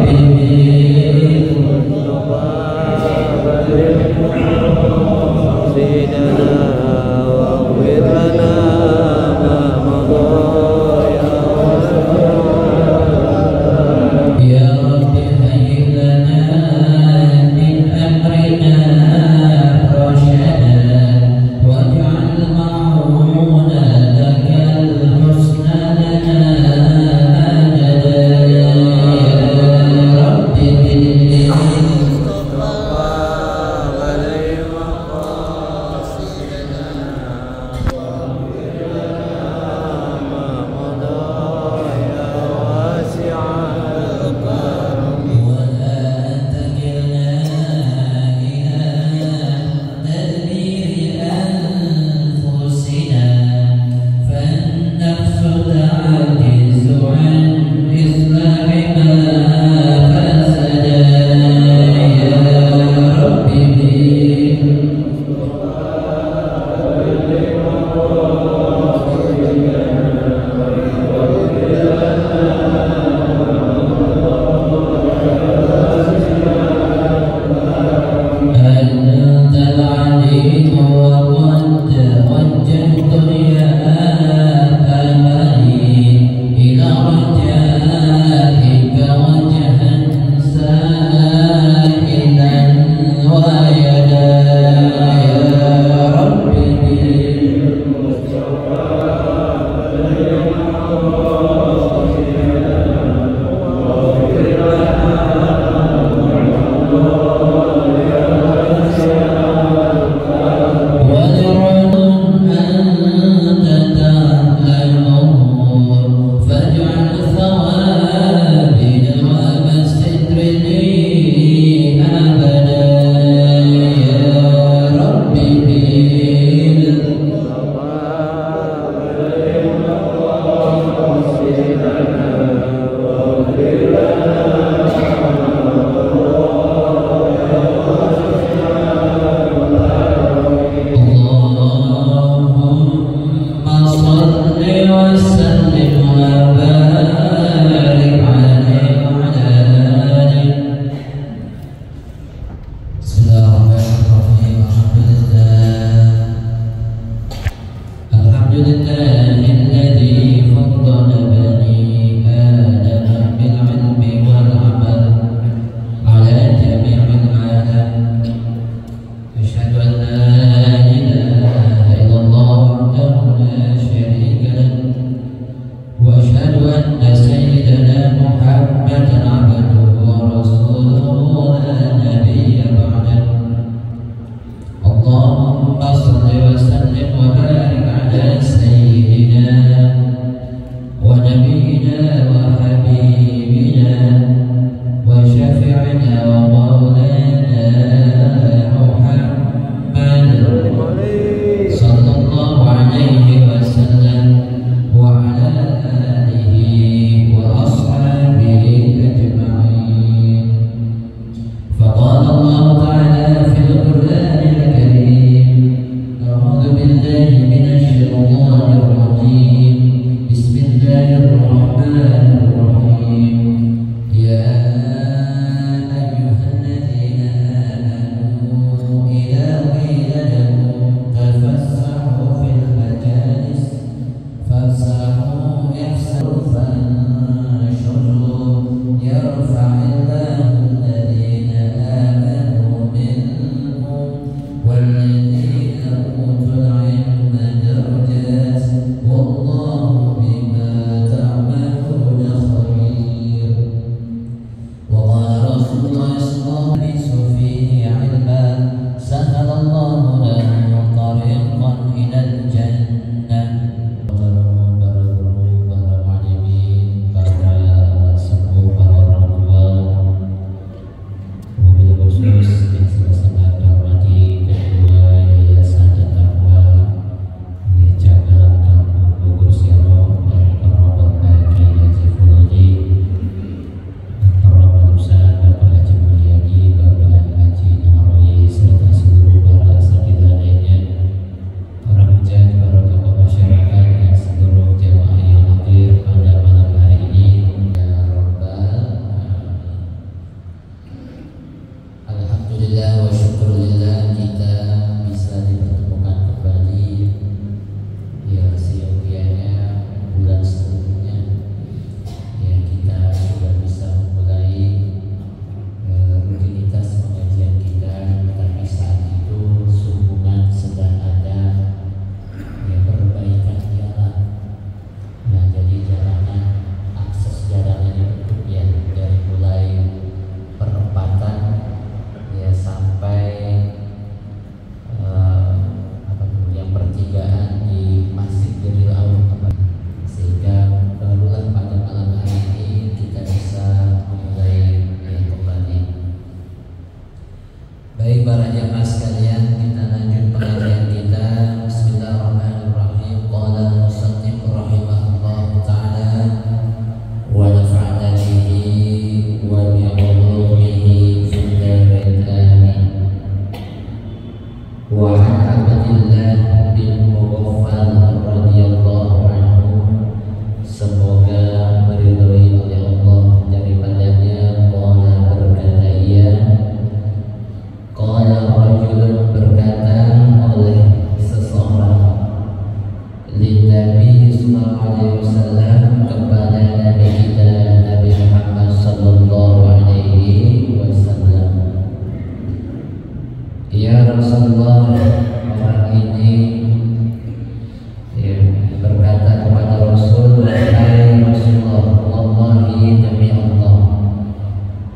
وجهك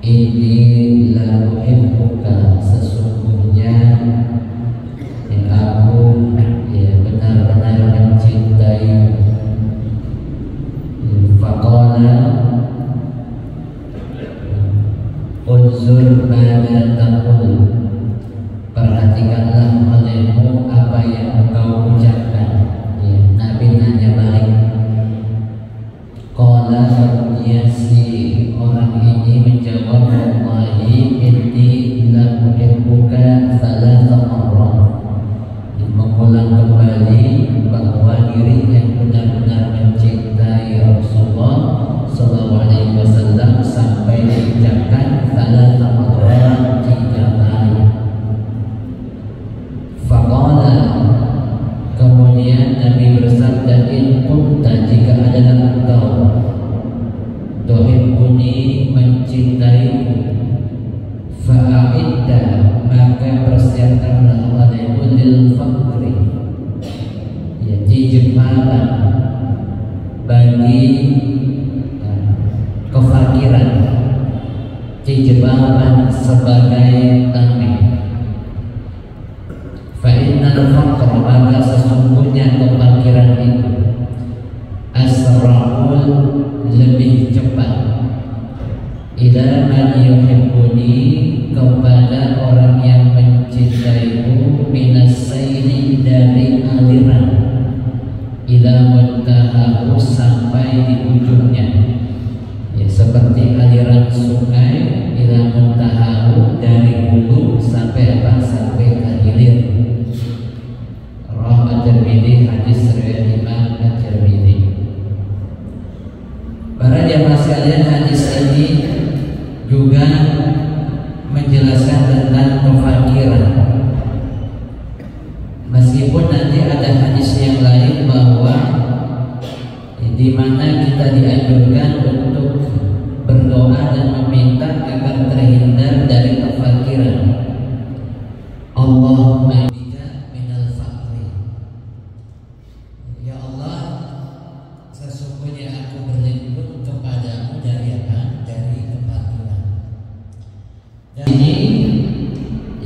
Ini la uhibbuka, sesungguhnya aku benar-benar mencintai. Faqala unzur mada taqul, perhatikanlah olehmu apa yang engkau ucapkan. Nabi nanya balik. Qala, kemudian si orang ini menjawab, wallahi inni la uhibbuka thalatha marrat, mengulang kembali bahwa dirinya benar-benar mencintai Rasulullah sallallahu alaihi wasallam sampai diucapkan thalatha marrat, 3 kali. Faqala, kemudian Nabi bersabda, in kunta, jika adalah engkau tuhibbuni, mencintaiku, fa'idda, maka persiapkanlah olehmu lil faqri, dijemalan bagi kefakiran, dijemalan sebagai tameng. Fa'innal faqra, maka sesungguhnya kefakiran itu asra'ul, lebih cepat, ila man yuhibbuni, kepada orang yang mencintaiku, minas sayri, dari aliran, ila muntahahu, sampai di ujungnya, seperti aliran sungai, ila muntahahu, dari hulu sampai apa, sampai ke hilir. Rawi At-Tirmidzi, hadis riwayat Imam At-Tirmidzi. Para jamaah sekalian, hadis ini juga menjelaskan tentang kefakiran. Meskipun nanti ada hadis yang lain bahwa di mana kita dianjurkan untuk berdoa dan meminta agar terhindar dari kefakiran. Allahumma bika minal faqri, ya Allah, sesungguhnya aku berlindung kepadamu dari apa? Dari kefakiran. Dan ini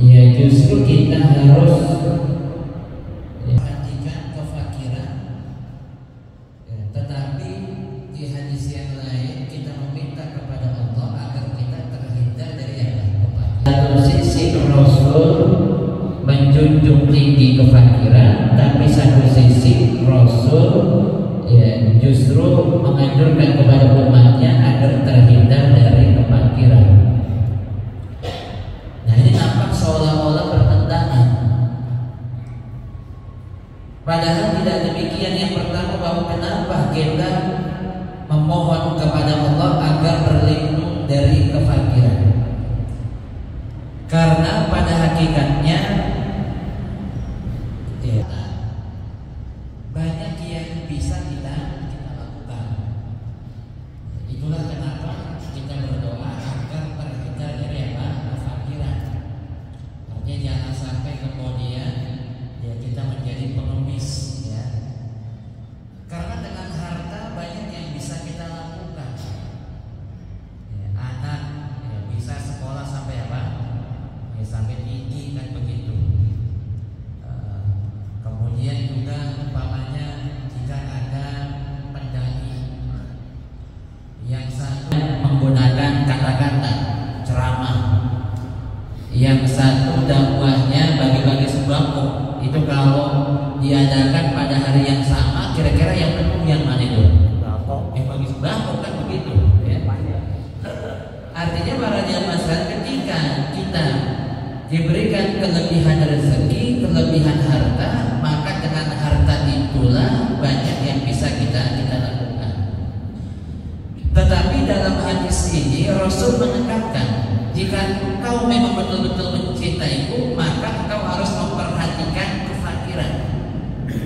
ya justru kita harus perhatikan kefakiran. Tetapi di hadis yang lain kita meminta kepada Allah agar kita terhindar dari kefakiran. Satu sisi Rasul menjunjung tinggi kefakiran, tapi satu sisi Rasul justru menganjurkan kepada umatnya agar terhindar dari kefakiran. Nah, ini nampak seolah-olah bertentangan. Padahal tidak demikian. Yang pertama, bahwa kenapa kita memohon kepada Allah agar berlindung dari kefakiran? Karena pada hakikatnya banyak yang bisa kita lakukan. Itulah kenapa kita berdoa agar terhindar dari kefakiran. Artinya jangan sampai kemudian kita menjadi pengemis, karena dengan harta banyak yang bisa kita lakukan. Anak bisa sekolah sampai sampai tinggi, kan begitu. Kemudian juga umpamanya jika ada pendaki yang satu menggunakan kata-kata ceramah, yang satu dakwahnya bagi-bagi sembako, itu kalau diadakan pada hari yang sama, kira-kira yang penuh yang mana itu? Bagi sembako, kan begitu. Artinya para jamaah sekalian, ketika kita diberikan kelebihan rezeki, kelebihan harta, maka dengan harta itulah banyak yang bisa kita lakukan. Tetapi dalam hadis ini Rasul menekankan, jika engkau memang betul-betul mencintaiku, maka engkau harus memperhatikan kefakiran.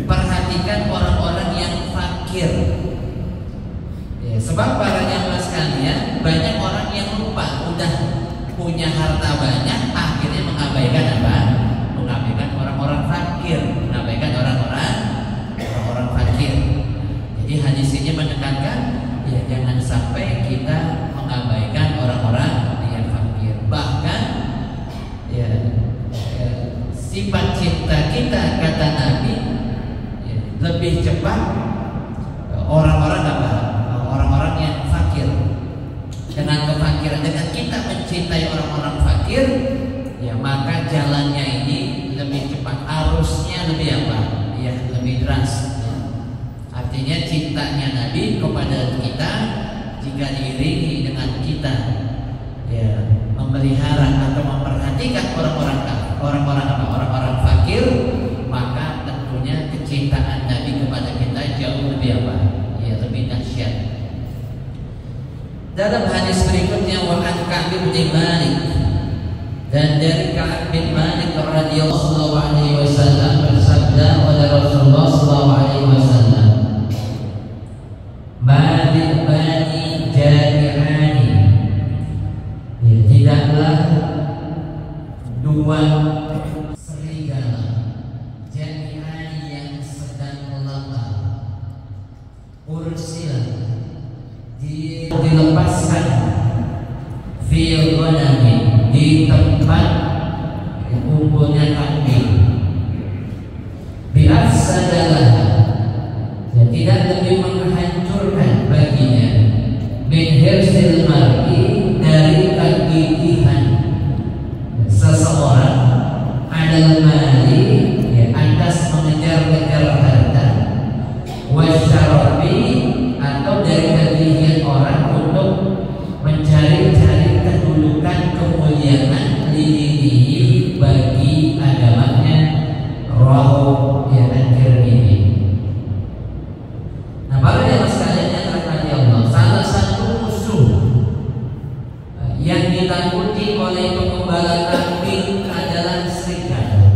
Perhatikan orang-orang yang fakir. Sebab para jamaah sekalian, banyak orang yang lupa, udah punya harta banyak, akhirnya mengabaikan apa? Mengabaikan orang-orang fakir, mengabaikan orang-orang fakir. Jadi hadis ini menekankan, jangan sampai kita mengabaikan orang-orang yang fakir. siapa? Orang-orang apa? Orang-orang yang fakir. Dengan kefakiran, dengan kita mencintai orang-orang fakir, ya maka jalannya ini lebih cepat, arusnya lebih apa? Ya lebih deras. Ya. Artinya cintanya Nabi kepada kita jika diiringi dengan kita ya memelihara atau memperhatikan orang-orang fakir, maka tentunya kecintaan Nabi kepada kita jauh lebih apa? Ya lebih dahsyat. Dalam hadis berikutnya, wa an Ka'b bin Malik, dan dari Ka'b bin Malik radhiyallahu alaihi wasallam bersabda oleh Rasulullah sallallahu alaihi wasallam, "Ma'al bani jami'ani." Ya, tidaklah dua serigala jami'ani yang sedang lapar ursil dilepaskan fil ghanami, di tempat kumpulnya kambing, bi'afsadalah, ya tidak lebih menghancurkan baginya, min hirsil mar'i, dari kegigihan seseorang, adal mali, ya atas mengejar-ngejar harta, wasyarabi, atau dari kegigihan orang untuk mencari-cari kedudukan, kemuliaan, lidinihi, bagi agamanya, roh ya Tirmidzi. Nah, para jemaah sekalian yang dirahmati Allah, salah satu musuh yang ditakuti oleh pengembala kambing adalah serigala.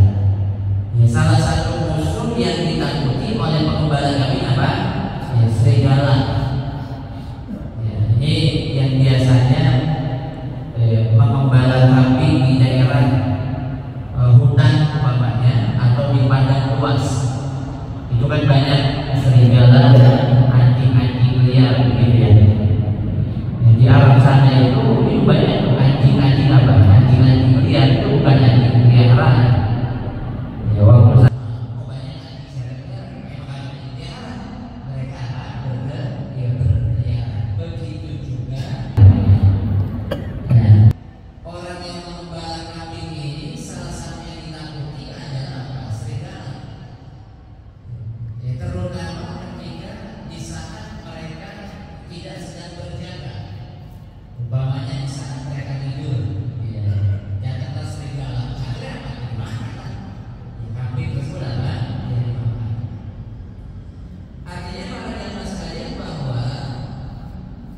Ya, salah satu musuh yang ditakuti oleh pengembala kambing apa? Ya, serigala. Ya, ini yang biasanya mengembala kambing di daerah hutan umpamanya atau di padang luas. Itu kan banyak serigala dan anjing-anjing liar gitu ya. Di Arab sana itu banyak anjing-anjing apa? Anjing-anjing liar itu bukan anjing peliharaan. Ya waktu saya banyak anjing liar memang anjing peliharaan. Mereka berkeliaran. Begitu juga orang yang mengembala kambing ini, salah satu yang ditakuti adalah apa? Serigala. Ya, terutama ketika di saat mereka tidak sedang berjaga. Umpamanya di saat mereka tidur, ya, datanglah serigala, ada apa? Dimakan. Ya, kambing tersebut apa? Ya, dimakan. Artinya para jemaah sekalian bahwa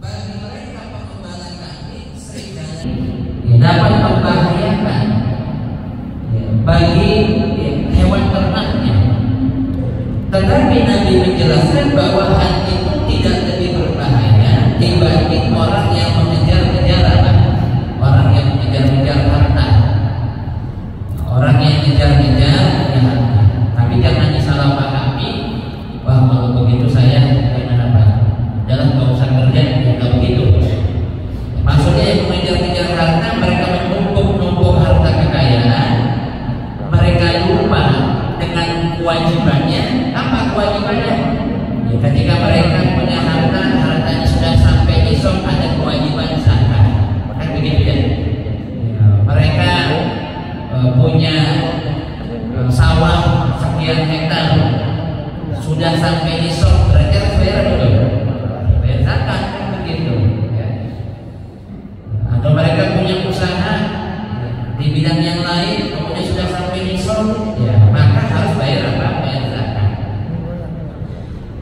bagi mereka pengembala kambing, serigala ya, dapat membahayakan ya, bagi ya, hewan ternaknya. Tetapi Nabi menjelaskan bahwa hal itu tidak lebih berbahaya dibanding orang yang mengejar-ngejar apa? Orang yang mengejar-ngejar harta. Orang yang mengejar-ngejar ya, harta. Tapi jangan disalahpahami, wah kalau begitu saya jangan apa? Jangan nggak usah kerja, ya nggak begitu. Maksudnya yang mengejar-ngejar harta, mereka menumpuk-numpuk harta kekayaan, mereka lupa dengan kewajibannya. Apa kewajibannya? Ya, ketika mereka punya harta, hartanya sudah sampai nisab, ada kewajiban zakat. Kan begitu ya? Ya, mereka punya sawah sekian hektar, sudah sampai nisab, mereka harus bayar dulu, bayar zakat, kan begitu. Ya. Atau mereka punya usaha di bidang yang lain, kemudian sudah sampai nisab, ya maka harus bayar apa? Bayar zakat.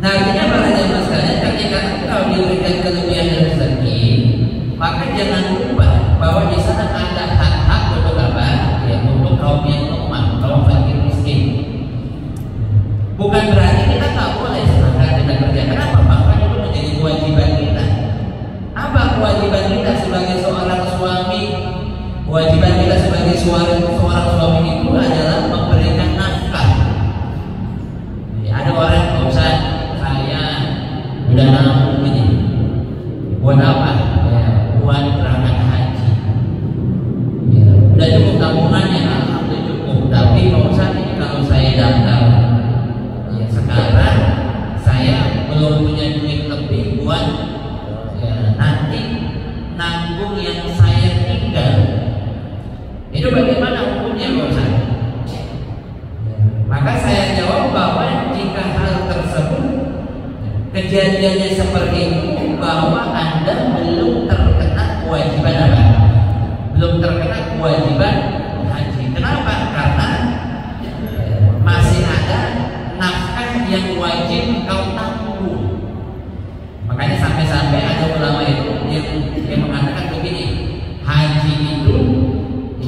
Nah, artinya para jemaah sekalian, ketika engkau diberikan kelebihan rezeki, maka jangan lupa bahwa di sana ada hak-hak untuk apa? Ya, untuk kaum yang lemah, kaum fakir miskin. Bukan berarti kita tak boleh semangat kita kerja. Kenapa? Bahkan itu menjadi kewajiban kita. Apa kewajiban kita sebagai seorang suami? Kewajiban kita sebagai seorang suami itu adalah memberikan nafkah. Ya, ada orang nggak usah, saya udah nabung ini. Buat apa? Ya, buat berangkat haji. Ya, udah cukup tabungannya, alhamdulillah cukup. Tapi nggak usah ini kalau saya daftar. Ya, sekarang Itu bagaimana hukumnya Pak Ustaz? Maka saya jawab bahwa jika hal tersebut kejadiannya seperti itu, bahwa Anda belum terkena kewajiban apa? Belum terkena kewajiban haji. Kenapa? Karena masih ada nafkah yang wajib kau tanggung. Makanya sampai-sampai ada ulama itu yang mengatakan begini, haji itu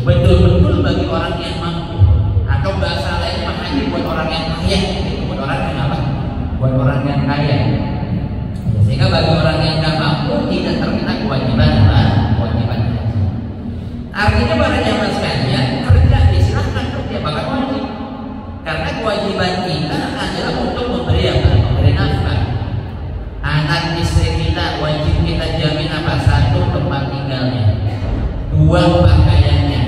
betul-betul bagi orang yang mampu, atau bahasa lain haji buat orang yang kaya, buat orang yang apa? Buat orang yang kaya. Sehingga bagi orang yang tidak mampu tidak terkena kewajiban apa? Kewajiban haji. Artinya para jamaah sekalian, kerja silahkan kerja, bahkan wajib. Karena kewajiban kita adalah untuk memberi apa? Memberi nafkah. Anak istri kita wajib kita jamin apa? 1, tempat tinggalnya, 2, pakaiannya,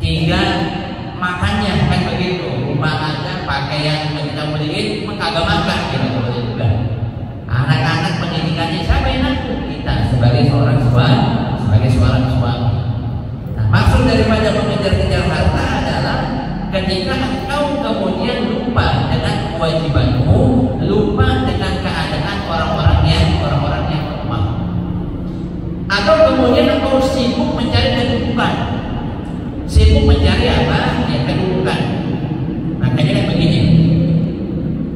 3, makannya, kan begitu. Rumah ada, pakaian kita beliin, kagak makan kita boleh juga. Anak-anak pendidikannya siapa yang nanggung? Kita sebagai seorang suami. Nah, maksud daripada mengejar-kejar harta adalah ketika engkau kemudian lupa dengan kewajibanmu, lupa dengan keadaan orang-orang yang lemah, atau kemudian engkau sibuk mencari kedudukan, sibuk mencari apa? Ya, kedudukan. Makanya kan begini,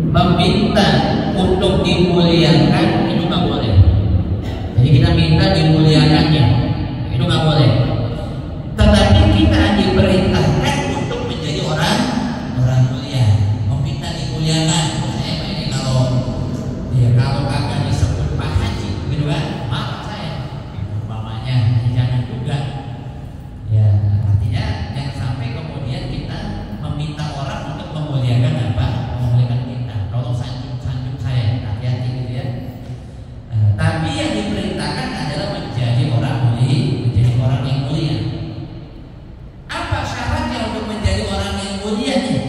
meminta untuk dimuliakan itu nggak boleh. Jadi kita minta dimuliakannya, itu nggak boleh. Tetapi kita diperintahkan untuk menjadi orang mulia, meminta dimuliakan. Saya ini kalau kagak disebut Pak Haji, gitu kan? Maaf saya, umpamanya jangan juga. Ya artinya jangan sampai kemudian kita meminta orang untuk memuliakan apa? Memuliakan kita. Kalau sanjung saya, hati-hati gitu ya. Tapi yang diperintahkan adalah menjadi orang mulia, menjadi orang yang mulia. Apa syaratnya untuk menjadi orang yang mulia nih?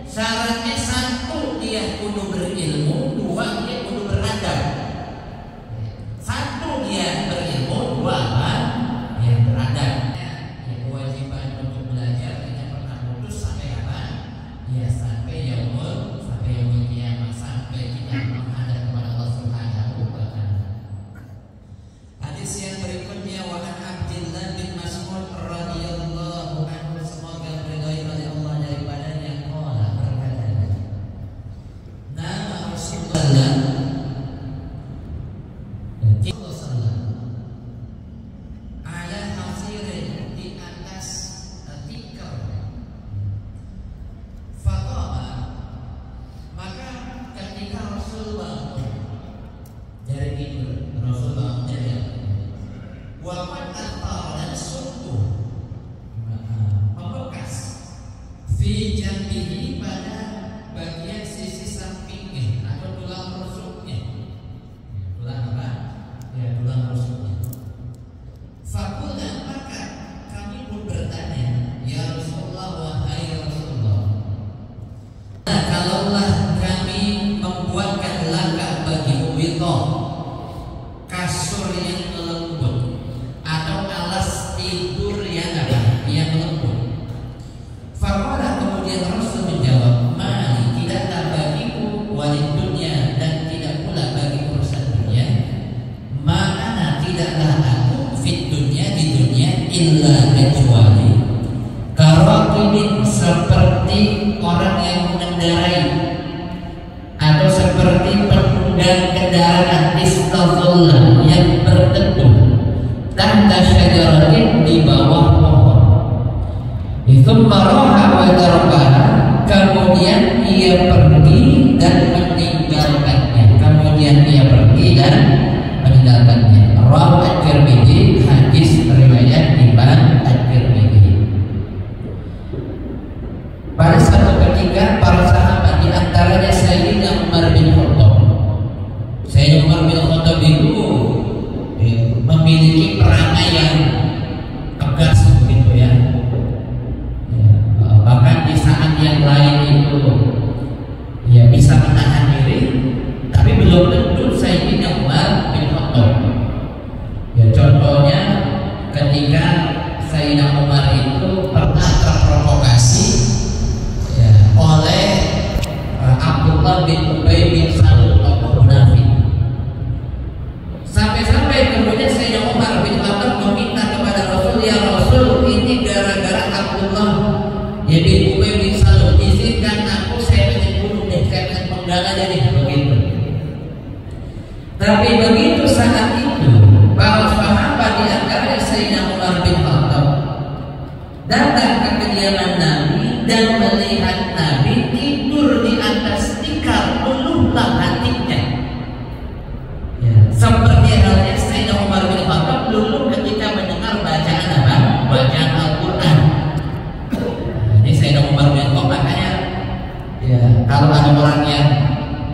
Syaratnya 1, dia kudu berilmu, 2, dia kudu beradab. 1, dia berilmu, 2, apa? Dia beradab. Ya, kewajiban untuk belajar tidak pernah putus sampai apa? Ya sampai yaumul kiamah, sampai kita menghadap kepada Allah Subhanahu wa taala. Hadis yang berikutnya, wa an Abdullah bin Mas'ud radhiyallahu anhu, semoga diridhai oleh Allah daripadanya, qala, berkata, nama Rasulullah ala hasirin, di atas tikar. Faqama, maka ketika Rasul bangun dari tidur, Rasul bangun dari waqad athar, dan sungguh membekas fi jambihi, pada bagian sisi sampingnya atau tulang rusuknya. Tulang apa? Ya, tulang rusuknya. Faqulna, maka kami pun bertanya, ya Rasulullah, wahai Rasulullah, kalaulah kami membuatkan laka bagimu withah, kasur yang lembut, atau alas tidur yang apa? Yang lembut. Faqala, kemudian Rasul menjawab, mali, tidaklah bagiku, walid dunia, dan tidak pula bagi urusan dunia, ma'ana, tidaklah aku, fit dunia, di dunia, illa, kecuali karakibin, seperti orang yang mengendarai, atau seperti penunggang kendaraan, istadullah, yang berteduh tahta syajaratin, di bawah pohon. Itu maroha wa darbaha, kemudian ia pergi dan meninggalkannya. Rawahu At-Tirmidzi, hadis riwayat Imam At-Tirmidzi. Pada satu ketika para sahabat, di antaranya Sayyidina Umar bin Khattab. Sayyidina Umar bin Khattab itu memiliki perangai yang tegas begitu ya. Bahkan di saat yang lain itu ya bisa menahan diri, tapi belum tentu Sayyidina Umar bin Khattab. Ya contohnya Sayyidina Umar itu pernah terprovokasi ya, oleh Abdullah bin Ubay bin Salul tokoh munafik. Sampai-sampai kemudian Sayyidina Umar bin Khattab meminta kepada Rasul, ya Rasul, ini gara-gara Abdullah ya bin Ubay bin Salul, izinkan aku, saya ingin bunuh deh, saya ingin penggalah jadi begitu. Tapi begitu saat itu para sahabat di antaranya Sayyidina Umar bin Khattab datang ke kediaman Nabi dan melihat Nabi tidur di atas tikar, luluhlah hatinya. Ya, seperti halnya Sayyidina Umar bin Khattab luluh ketika mendengar bacaan apa? Bacaan Al-Quran. Ini Sayyidina Umar bin Khattab makanya ya, kalau ada orang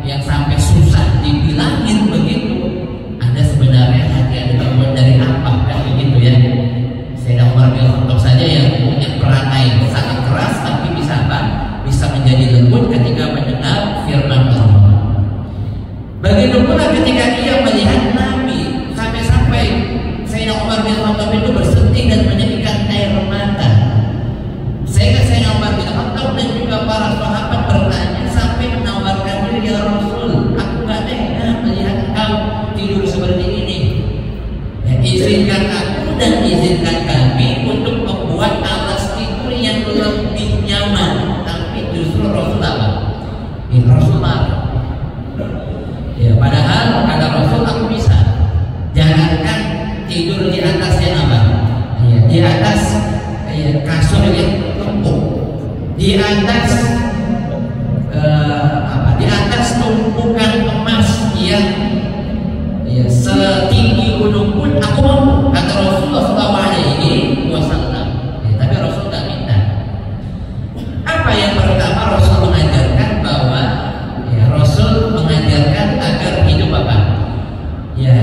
yang sampai susah dibilangin begitu, Anda sebenarnya hati Anda terbuat dari apa, kan begitu ya. Sayyidina Umar bin Khattab saja yang punya perangai sangat keras tapi bisa apa? Bisa menjadi lembut ketika mendengar firman Allah. Begitu pula ketika ia melihat Nabi, sampai-sampai Sayyidina Umar bin Khattab itu bersedih dan menyedihkan air mata. Sehingga Sayyidina Umar bin Khattab dan juga para sahabat bertanya sampai menawarkan diri, ya Rasul, aku gak tega melihat engkau tidur seperti ini. Ya, izinkan aku dan izinkan kami untuk membuat alas tidur yang lebih nyaman. Tapi justru Rasul apa? Ya, Rasul marah. Ya, padahal kata Rasul, aku bisa. Jangankan tidur di atas yang apa? Ya, di atas ya, kasur yang empuk, di atas di atas tumpukan emas yang ya, setinggi gunung pun aku mampu, kata Rasulullah SAW. Ya, tapi Rasul tak minta. Apa yang pertama Rasul mengajarkan bahwa ya, Rasul mengajarkan agar hidup apa? Ya,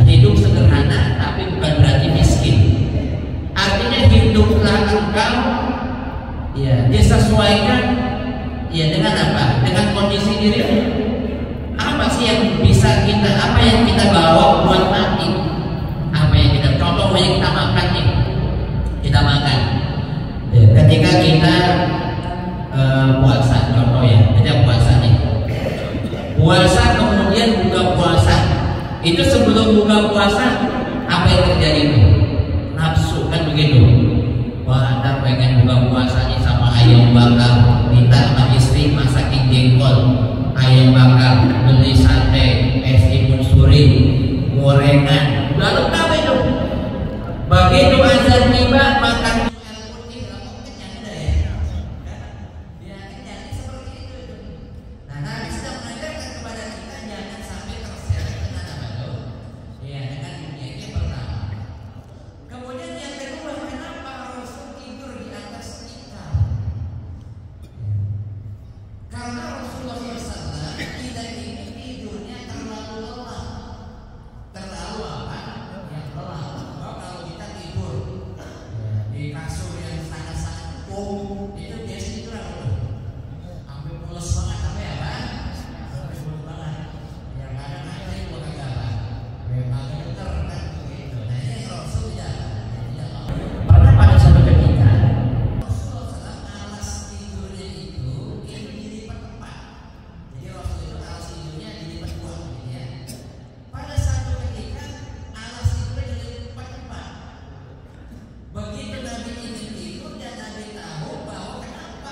hidup sederhana tapi bukan berarti miskin. Artinya hiduplah engkau ya disesuaikan ya dengan apa? Dengan kondisi dirimu. Apa sih yang bisa kita, apa yang kita bawa buat mati? Apa yang kita, contoh yang kita makan nih, kita makan. Ya, ketika kita puasa, contoh ya, kita puasa nih. Puasa kemudian buka puasa. Itu sebelum buka puasa apa yang terjadi itu? Nafsu kan begitu. Wah, ntar pengen buka puasa nih sama ayam bakar, minta sama istri masakin jengkol, ayam bakar, beli sate, es timun suri, gorengan, udah lengkap itu. Begitu azan tiba makan air putih, kenyang udah ya. Ya kenyang seperti itu. Nah, Nabi sedang mengajarkan kepada kita jangan sampai terseret dengan apa tuh? Ya, dengan dunia ini yang pertama. Kemudian yang kedua, kenapa Rasul tidur di atas tikar? Karena Rasulullah SAW tidak ingin tidurnya terlalu lelah. Terlalu apa? Yang lelah. Kalau kita tidur di kasur yang sangat-sangat empuk, itu biasa tidur apa tuh? Sampai pules banget, sampai apa? Sampai pules banget. Yang kadang ada yang buat agak apa? Agak getar kan begitu. Nah ini Rasul tidak mau. Pernah pada satu ketika Rasulullah SAW alas tidurnya itu dilipat empat. Jadi Rasul itu alas tidurnya dilipat dua, gitu ya. Pada satu ketika alas tidurnya dilipat empat. Begitu Nabi ingin tidur dan Nabi tahu bahwa kenapa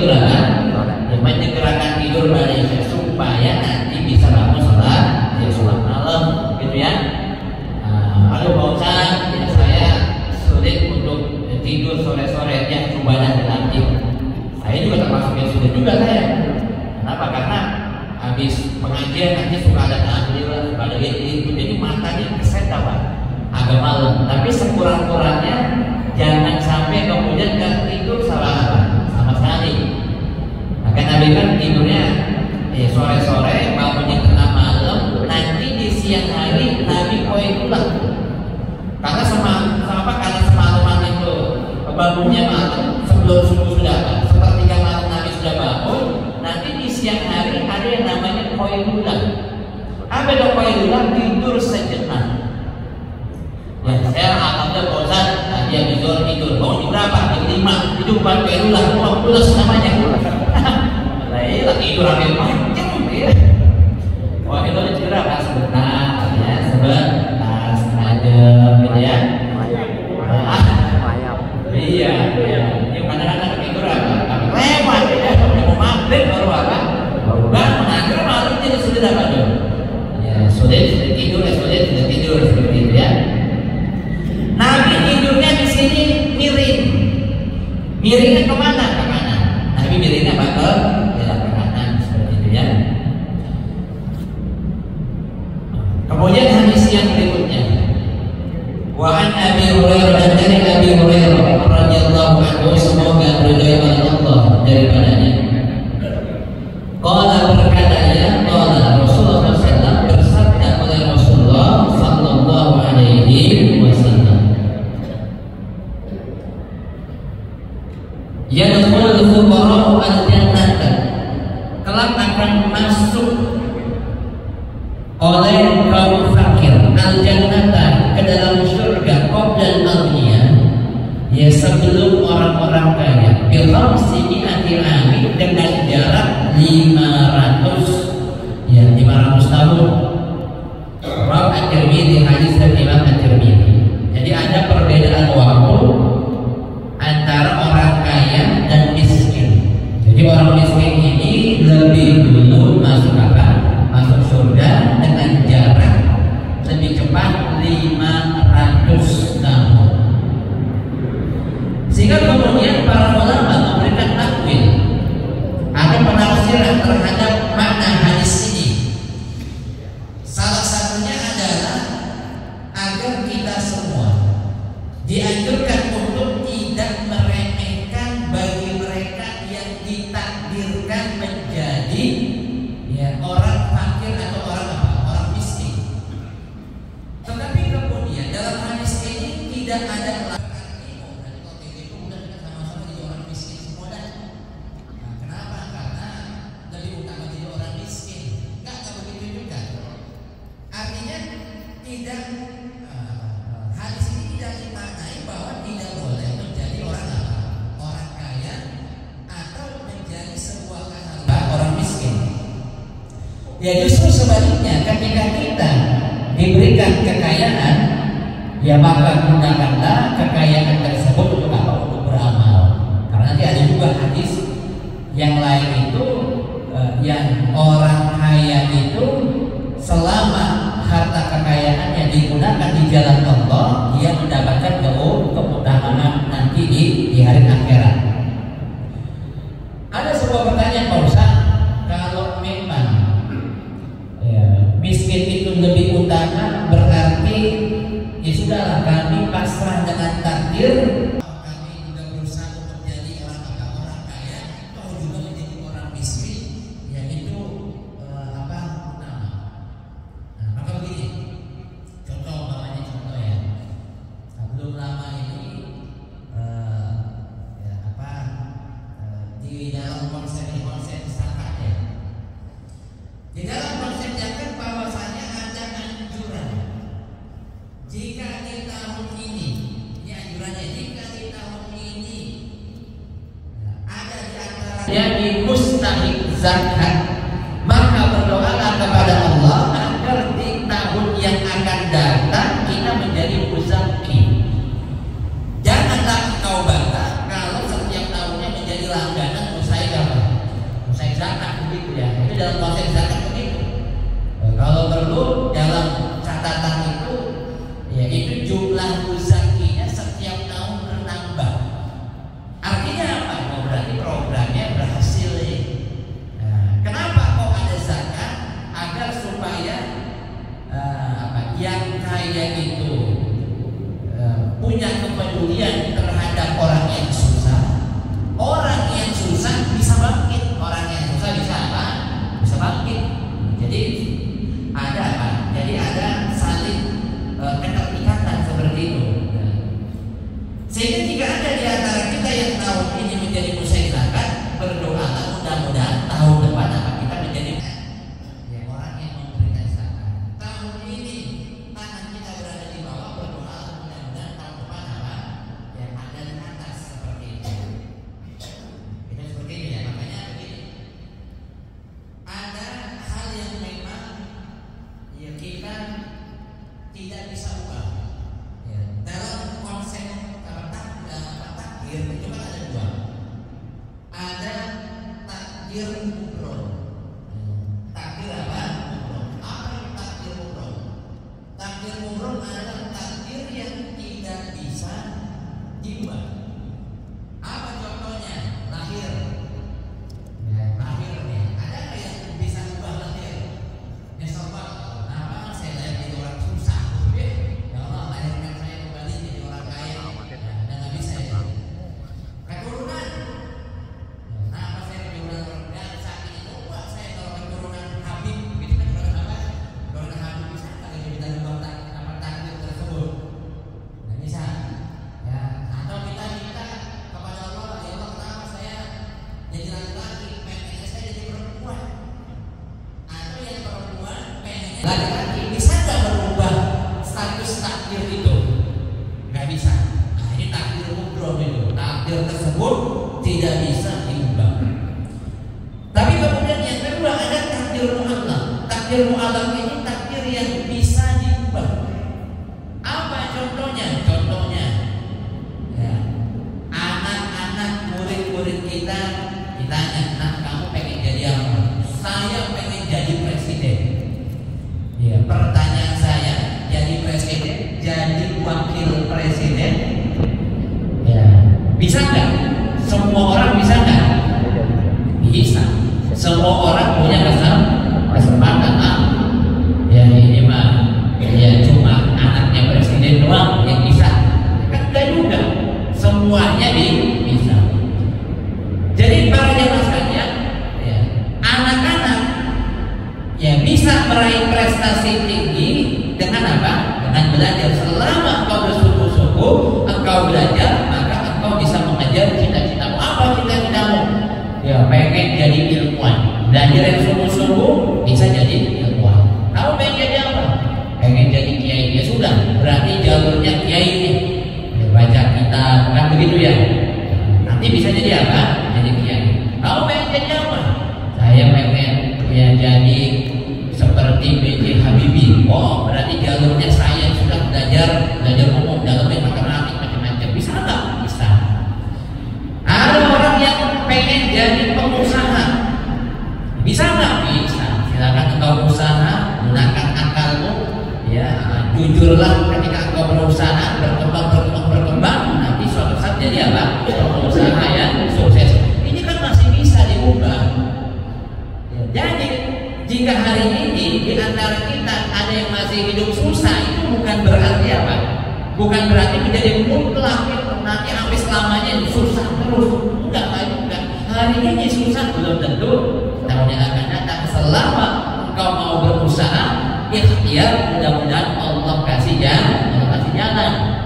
tidur kan? Ya, menyegerakan tidur pada isya supaya nanti bisa bangun sholat malam, gitu ya. Aduh Pak Ustaz, ya saya sulit untuk tidur sore-sore, ya cobalah dilatih. Saya juga termasuk yang sulit juga saya. Kenapa? Karena habis pengajian nanti suka ada tahlil, suka ada itu, jadi matanya keset Pak, agak malam. Tapi sekurang-kurangnya jangan sampai kemudian nggak tidur sama sekali. Maka Nabi kan tidurnya sore-sore, bangunnya tengah malam, nanti di siang hari Nabi qailullah. Karena karena semalaman itu bangunnya malam, sebelum subuh sudah sepertiga malam Nabi sudah bangun, nanti di siang hari ada yang namanya qailullah. Apa itu qailullah? Tidur sejenak. Ya, saya alhamdulillah Pak Ustaz, tadi habis tidur, bangun jam berapa? Jam 5, itu bukan qailullah, pulas namanya. Lah tidur hampir macam ya. Wah itu tidur apa? Sebentar ya, sebentar setengah jam gitu ya. Iya. Ini kadang-kadang tidur apa? Lewat ya, mau maghrib baru apa? Bangun akhirnya malam jadi sulit apa tuh? Ya sulit tidur seperti itu ya. Nabi tidurnya di sini miring. Miringnya kemana? Ke kanan. Nabi miringnya apa? Ke kanan seperti itu ya. Kemudian hadis yang berikutnya. Wa an Abi Hurairah, dan dari Abi Hurairah radhiyallahu anhu, semoga ridha Allah daripadanya. Qala, berkatanya, qala Rasulullah SAW, bersabda oleh Rasulullah sallallahu alaihi wasallam, yadkhulul fuqara'u al-jannata, kelak akan masuk oleh kaum fakir al-jannata, ke dalam surga, qabla al-aghniyah, ya sebelum orang-orang kaya, bi khamsi mi'ati ami, dengan jarak 500 tahun. Rawi At-Tirmidzi, hadis dari Imam At-Tirmidzi. Jadi ada perbedaan waktu antara orang kaya dan miskin. Jadi orang miskin ini lebih dulu masuk surga dengan jarak lebih cepat 500 tahun. Sehingga kemudian para ulama memberikan takwil, ada penafsiran terhadap makna hadis ini. Salah satunya adalah agar kita semua dianjurkan untuk tidak meremehkan bagi mereka yang ditakdirkan menjadi orang fakir atau orang miskin. Tetapi kemudian dalam hadis ini tidak ada ya, justru sebaliknya, ketika kita diberikan kekayaan, ya maka gunakanlah kekayaan tersebut untuk apa? Untuk beramal. Karena nanti ada juga hadis yang lain itu, yang orang kaya itu selama harta kekayaannya digunakan di jalan Allah, dia mendapatkan keutamaan nanti di hari akhirat. Ada sebuah pertanyaan, Pak Ustaz, kalau memang miskin itu lebih utama, berarti ya sudahlah, kami pasrah dengan takdir, kami juga berusaha untuk jadi orang kaya, atau juga menjadi orang miskin, ya itu utama. Nah, maka begini, contoh ya, belum lama ini di dalam konsep zakat ya. Di dalam konsep zakat bahwasanya ada anjuran, jika di tahun ini anjurannya, jika di tahun ini ada di antara jadi mustahik zakat, maka berdoalah kepada Allah agar di tahun yang akan datang kita menjadi muzaki. Janganlah engkau bangga kalau setiap tahunnya menjadi langganan, saya dalam konsep zakat begitu. Kalau perlu dalam catatan itu, ya itu jumlah muzakinya setiap tahun bertambah. Artinya apa? Oh, berarti programnya berhasil ya. Nah, kenapa kok ada zakat? Agar supaya yang kaya itu punya kepedulian terhadap orang yang susah. Orang yang susah bisa bangkit, orang yang susah bisa apa? Bisa bangkit. Jadi ada apa? Jadi ada saling keterikatan seperti itu. Sehingga jika ada di antara kita yang tahun ini menjadi musyair zakat, berdoalah mudah-mudahan tahun depan apa kita menjadi ya orang yang memberikan zakat. Tahun ini tangan kita berada di bawah, berdoa mudah-mudahan tahun depan apa? Ya ada di atas seperti itu. Itu seperti itu ya. Makanya begini. Ada hal yang memang ya kita tidak bisa ubah. Ya. Dalam konsep takdir itu kan ada dua. Ada takdir mubrom. Takdir apa? Mubrom. Apa itu takdir mubrom? Takdir mubrom adalah takdir yang tidak bisa diubah. Apa contohnya? Lahir. Ya, lahir nih. Ada nggak yang bisa ubah lahir? Nyesel banget. Kenapa saya lahir jadi orang susah? Ya Allah, lahirkan saya kembali jadi orang kaya. Ya, nggak bisa ya. Keturunan. Kenapa saya keturunan dan sakit itu? Wah, saya kalau keturunan Habib, gitu kan keturunan apa? Keturunan Habib bisa nggak jadi kita ubah takdir tersebut? Nggak bisa. Ya, atau kita minta kepada Allah, ya Allah kenapa saya jadi laki-laki, pengennya saya jadi perempuan? Atau yang perempuan pengennya laki-laki, bisa nggak berubah status takdir itu? Nggak bisa. Nah, ini takdir mubrom itu. Takdir tersebut tidak bisa diubah. Tapi kemudian yang kedua ada takdir mu'allaq. Takdir mu'allaq ini takdir yang bisa diubah. Apa contohnya? Contohnya ya, anak-anak murid-murid kita ditanya, nah kamu pengen jadi apa? Saya pengen jadi presiden. Ya, pertanyaan saya, jadi presiden, jadi wakil presiden, ya bisa nggak? Semua orang bisa nggak? Bisa. Semua orang punya kesempatan. Ya ini mah ya cuma anaknya presiden doang yang bisa. Kan enggak juga. Semuanya bisa. Jadi para jamaah sekalian, ya, anak-anak ya bisa meraih prestasi tinggi dengan apa? Dengan belajar. Selama engkau bersungguh-sungguh, engkau belajar, maka engkau bisa mengejar cita-citamu. Apa cita-citamu? Ya pengen jadi ilmuwan. Belajar yang sungguh-sungguh bisa jadi ilmuwan. Kamu pengen jadi apa? Pengen jadi kiai. Ya sudah, berarti jalurnya kiai ini. Ya, baca kitab, kan begitu ya. Nanti bisa jadi apa? Jadi kiai. Kamu pengen jadi apa? Saya pengen ya jadi seperti B.J. Habibie. Oh, berarti jalurnya saya sudah belajar umum, jalurnya matematik macam-macam. Bisa nggak? Bisa. Ada orang yang pengen jadi pengusaha. Bisa nggak? Bisa. Silakan engkau usaha, gunakan akalmu. Ya, jujurlah ketika engkau berusaha, berkembang, nanti suatu saat jadi apa? Pengusaha yang sukses. Ini kan masih bisa diubah. Ya, jadi jika hari ini di antara kita ada yang masih hidup susah, itu bukan berarti apa? Bukan berarti menjadi mutlak itu nanti habis selamanya susah terus. Enggak. Hari ini susah belum tentu tahun yang akan datang. Selama engkau mau berusaha, ikhtiar, mudah-mudahan Allah kasih jalan.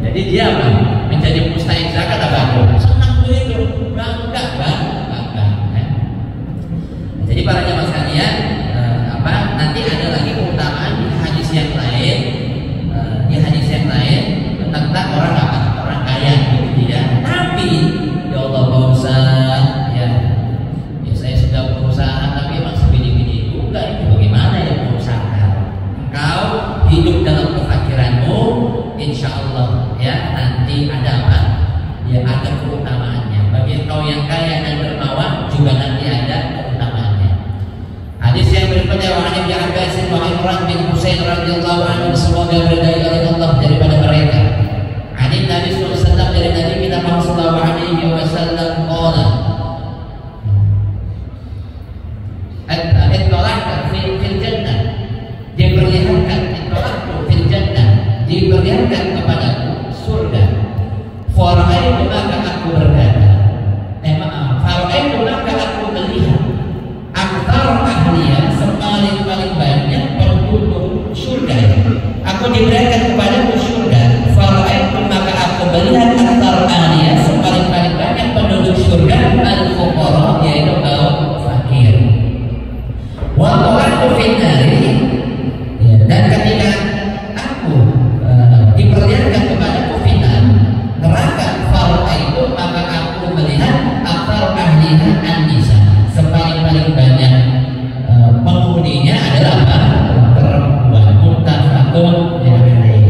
Jadi dia apa? Menjadi mustahik zakat apa? Senang begitu, bangga. Jadi para jamaah sekalian, nanti ada lagi keutamaan di hadis yang lain, tentang orang apa? berikutnya wa Ibnu Abbas wa Imran bin Husain radhiyallahu anhu, semoga berdaya dari Allah daripada mereka. Hadis Nabi sallallahu alaihi wasallam, dari Nabi kita Muhammad sallallahu alaihi wasallam qala at-talaqtu fil jannah, diperlihatkan at-talaqtu fil jannah, diperlihatkan kepadaku surga. Fara'aitu maka aku berkata, fara'aitu maka aku melihat aktsar ahliya, sepaling-paling banyak penduduk surga. Aku diberikan kepadaku surga. Fara'aitu maka aku melihat aktsar ahliya, sepaling-paling banyak penduduk surga, al-fuqara, yaitu kaum fakir. Wa qara'tu fin nari, dan ketika aku diperlihatkan kepadaku final neraka, fara'aitu maka aku melihat aktsar ahliha an-nisa, sepaling-paling banyak penghuninya adalah apa? Perempuan. Muttafaqun alaih.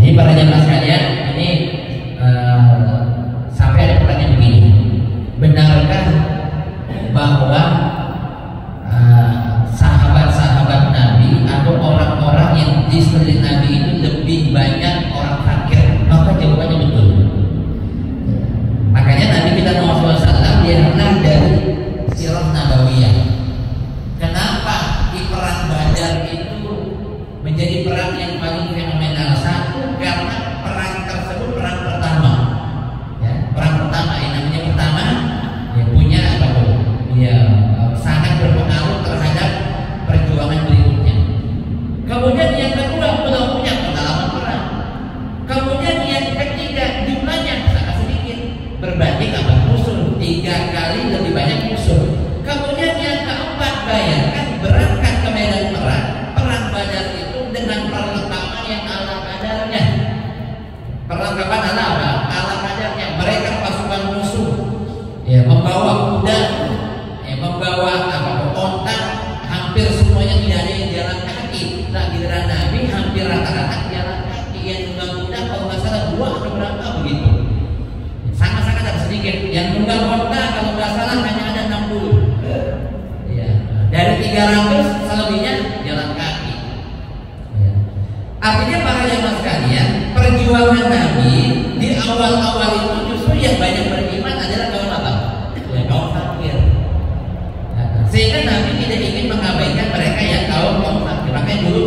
Jadi para jemaah sekalian, ini sampai ada pertanyaan begini, benarkah bahwa sahabat-sahabat Nabi atau orang-orang yang di sekeliling Nabi itu lebih banyak orang fakir? Maka jawabannya betul. Makanya Nabi kita Muhammad SAW lihatlah dari sirah nabawiyah. Kenapa di perang Badar itu menjadi perang yang paling fenomenal? Satu, karena perang tersebut perang pertama. Ya, perang pertama, yang namanya pertama, ya punya apa tuh? Ya, sangat berpengaruh terhadap perjuangan berikutnya. Kemudian yang kedua, belum punya pengalaman perang. Kemudian yang ketiga, jumlahnya sangat sedikit berbanding apa? Musuh, 3 kali lebih banyak musuh. Kemudian yang keempat, bayangkan berangkat ke medan perang, perang Badar itu dengan perlengkapan yang ala kadarnya. Perlengkapan ala apa? Ala kadarnya. Mereka pasukan musuh, ya, membawa kuda, ya, membawa apa? Onta, hampir semuanya tidak ada yang jalan kaki. Nah, giliran Nabi hampir rata-rata jalan kaki. Yang tunggang kuda kalau nggak salah 2 atau berapa begitu. Sangat-sangat ada sedikit. Yang tunggang onta kalau nggak salah hanya ada 60. Ya, dari 300 selebihnya jalan kaki. Ya. Artinya para jemaah sekalian, perjuangan Nabi di awal-awal itu justru yang banyak beriman adalah kaum apa? Ya, kaum fakir. Nah, sehingga Nabi tidak ingin mengabaikan mereka yang kaum fakir. Makanya dulu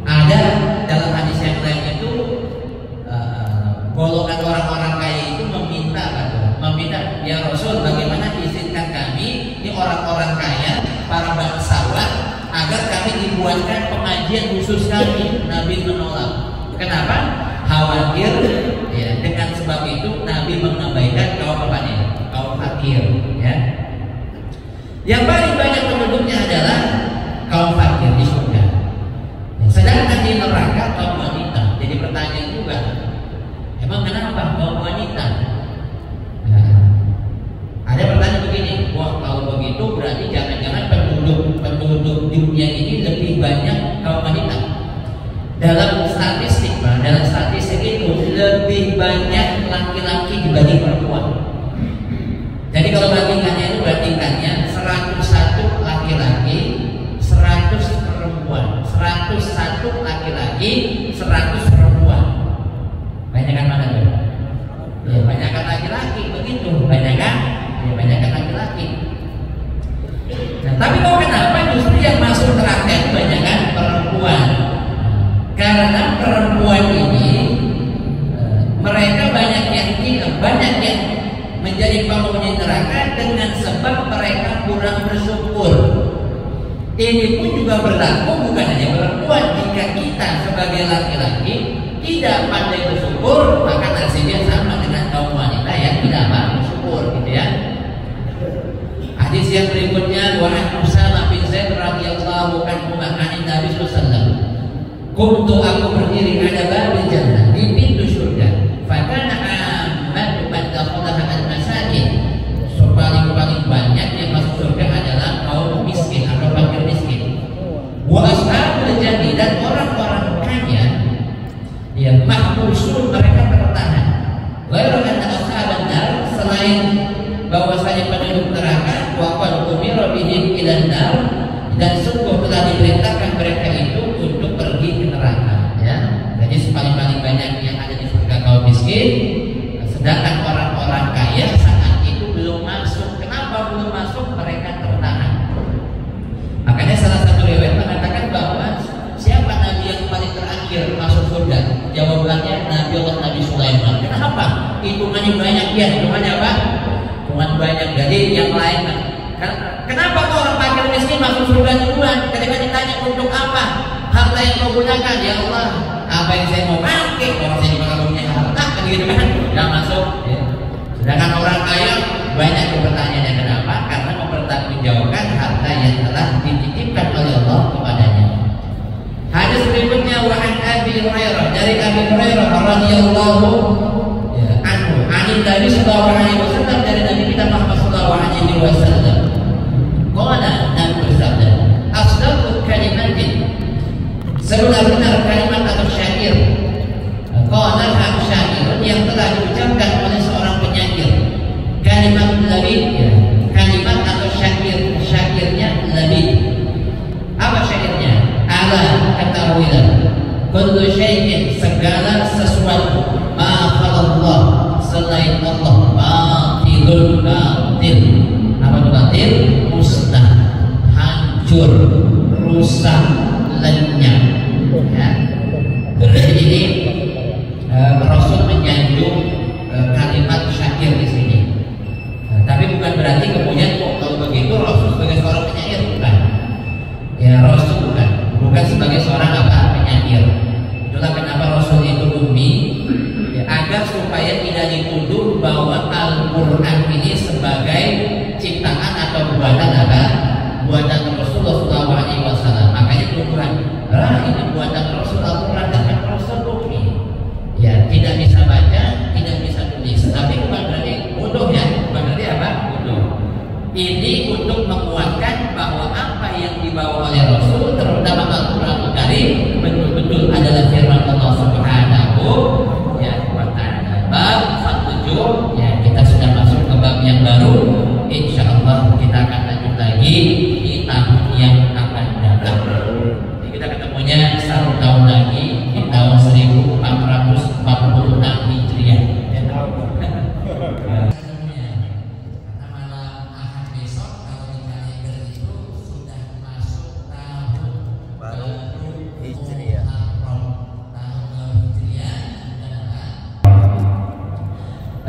ada dalam hadis yang lain itu golongan orang-orang kaya itu meminta, ya Rasul, bagaimana izinkan kami di orang-orang kaya, para bangsawan, agar kami dibuatkan pengajian khusus kami. Nabi menolak. Kenapa? Khawatir, ya, dengan sebab itu Nabi mengabaikan kaum apa nih? Kaum fakir, ya. Yang paling banyak penduduknya adalah kaum fakir di surga. Sedangkan di neraka kaum wanita. Jadi pertanyaan juga, emang kenapa kaum wanita? Nah, ada pertanyaan begini, wah kalau begitu berarti jangan-jangan penduduk dunia ini lebih banyak kaum wanita. Dalam statistik, Pak, dalam statistik itu lebih banyak laki-laki dibanding perempuan. Jadi kalau bandingkannya 101 laki-laki, 100 perempuan, 101 laki-laki, 100 perempuan. Banyakan mana tuh? Ya, banyakan laki-laki, begitu. Banyakan laki-laki. Nah, tapi kok kenapa justru yang masuk neraka itu banyakan perempuan? Karena perempuan ini mereka banyak yang menjadi penghuni neraka dengan sebab mereka kurang bersyukur. Ini pun juga berlaku bukan hanya perempuan. Jika kita sebagai laki-laki tidak pandai bersyukur, maka nasibnya sama dengan kaum wanita yang tidak pandai bersyukur, gitu ya. Hadis yang berikutnya, wa an Usamah bin Zaid radhiyallahu anhu an Nabi sallallahu alaihi wasallam, kuntu aku berdiri ada babil jannah, di pintu surga, fakana ammatu man dakhalaha al-masakin, paling banyak yang masuk surga adalah kaum miskin atau fakir miskin. Wa ashabul jannah, dan orang-orang kaya yang mahbusun, mereka tertahan. Ghairu anna ashaban nar, selain bahwasanya penduduk neraka wa qad umira bihim ilan nar, rumahnya banyak, ya rumahnya apa? Rumah banyak. Jadi yang lain, kenapa kok orang fakir miskin masuk surga duluan? Ketika ditanya untuk apa harta yang kau gunakan, ya Allah, apa yang saya mau pakai? Orang saya juga punya harta, kan gitu kan? Tidak masuk. Ya. Sedangkan orang kaya banyak pertanyaannya, kenapa? Karena mempertanggungjawabkan harta yang telah dititipkan oleh Allah kepadanya. Hadis berikutnya wa an Abi Hurairah, dari Abi Hurairah radhiyallahu anhu, an Nabi sallallahu alaihi wasallam, dari Nabi kita Muhammad sallallahu alaihi wasallam. Qala, Nabi bersabda, asdaqu kalimatin, sebenar-benar kalimat atau syair. Qala syair yang telah diucapkan oleh seorang penyair. Kalimat labid, ya. Kalimat atau syairnya labid. Apa syairnya? Ala, ketahuilah, kullu syai'in, segala sesuatu, ma khalallah, selain Allah, batil. Apa itu batil? Musnah, hancur, rusak, lenyap. Ya. Jadi ini Rasul menyanjung kalimat syair di sini. Tapi bukan berarti kemudian kalau begitu Rasul sebagai seorang penyair, bukan. Ya, Rasul bukan sebagai seorang penyair. Itulah kenapa Rasul itu ummi, ya, agar supaya tidak dituduh bahwa Al-Quran ini sebagai ciptaan atau buatan Rasulullah SAW. Makanya tuduhan, ini buatan Rasul, Al-Quran, dan Rasul ummi. Ya, tidak bisa baca, tidak bisa tulis. Tapi bukan berarti bodoh, ya, bukan berarti bodoh. Ini untuk menguatkan bahwa apa yang dibawa oleh Rasul, terutama Al-Quran Karim, betul-betul adalah firman Allah Subhanahu wa Ta'ala. Bab 47, ya, kita sudah masuk ke bab yang baru. Insya Allah kita akan lanjut lagi di tahun yang akan datang. Jadi kita ketemunya 1 tahun lagi di tahun 1446 Hijriah.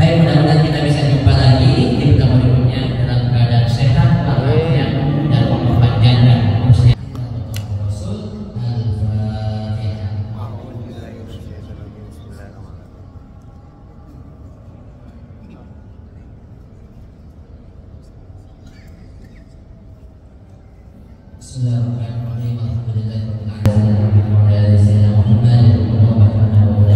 Mudah-mudahan kita bisa jumpa lagi di pertemuan berikutnya dalam keadaan sehat, walafiat, dan memanjangkan usia. Bismillahirrahmanirrahim. Alhamdulillahirabbil alamin. Wa ala sayyidina Muhammad wa baraka wa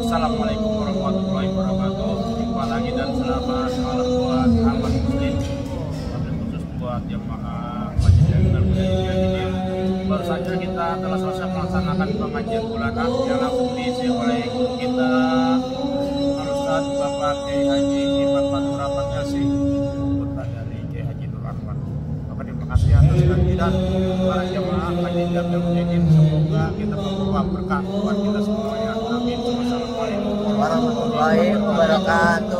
Assalamualaikum warahmatullahi wabarakatuh. Jumpa lagi dan selamat malam buat Ahmad Muslim, wabil khusus buat jemaah pengajian dan budaya ini. Baru saja kita telah selesai melaksanakan pengajian bulanan yang langsung diisi oleh guru kita Al-Ustaz Bapak Kiai Haji Iman Fatur Rahman Yasi, putra dari Kiai Haji Nur Ahmad. Bapak terima kasih atas kehadiran para jemaah pengajian dan budaya. Semoga kita membawa berkah buat kita semuanya. Amin. Wassalamualaikum warahmatullahi wabarakatuh.